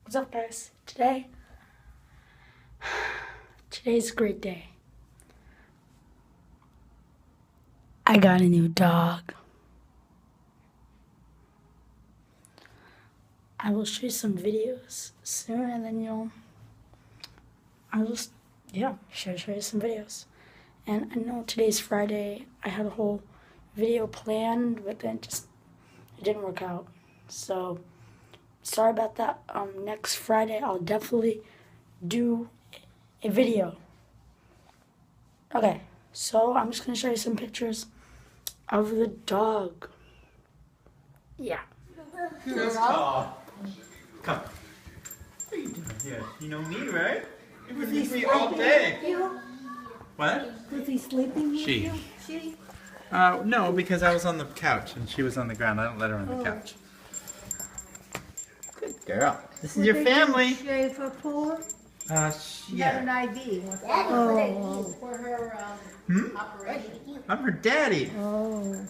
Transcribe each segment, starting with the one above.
What's up, guys? Today's a great day. I got a new dog. I will show you some videos soon, and then I'll just show you some videos. And I know today's Friday. I had a whole video planned, but then it didn't work out. So sorry about that. Next Friday I'll definitely do a video. Okay, so I'm just gonna show you some pictures of the dog. Yeah. Let's talk. Come. What are you doing here? You know me, right? You've been with me all day. What? Was he sleeping with She. you? She? No, because I was on the couch and she was on the ground. I don't let her on the couch. Good girl. This is your family. Shave her for? Yeah. Got an IV. Oh. For her operation. I'm her daddy. Oh.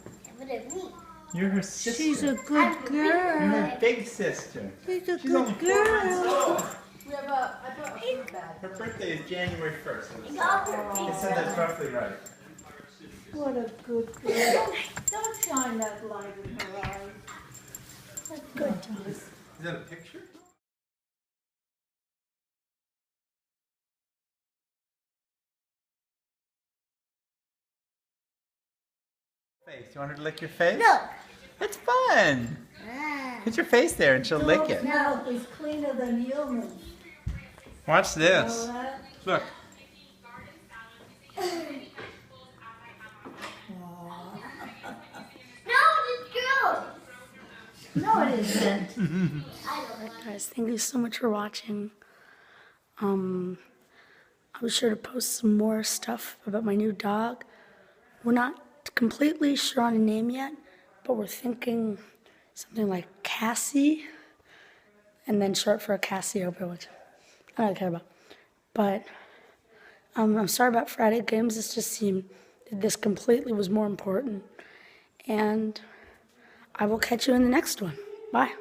You're her sister. She's a good You're girl. her big sister. She's a She's only good 4 months girl. old. We have I brought a fruit bag. Her birthday is January 1st. I said that's roughly right. What a good girl. Don't shine that light in her eyes. Good. Is that a picture? Face. You want her to lick your face? Look. It's fun. Put your face there and she'll lick it. Dog's mouth is cleaner than humans. Watch this. Know that? Look. No, it isn't. Guys, thank you so much for watching. I'll be sure to post some more stuff about my new dog. We're not completely sure on a name yet, but we're thinking something like Cassie, and then short for a Cassiopeia, which I don't care about. But I'm sorry about Friday games. It just seemed that this completely was more important. And I will catch you in the next one. Bye.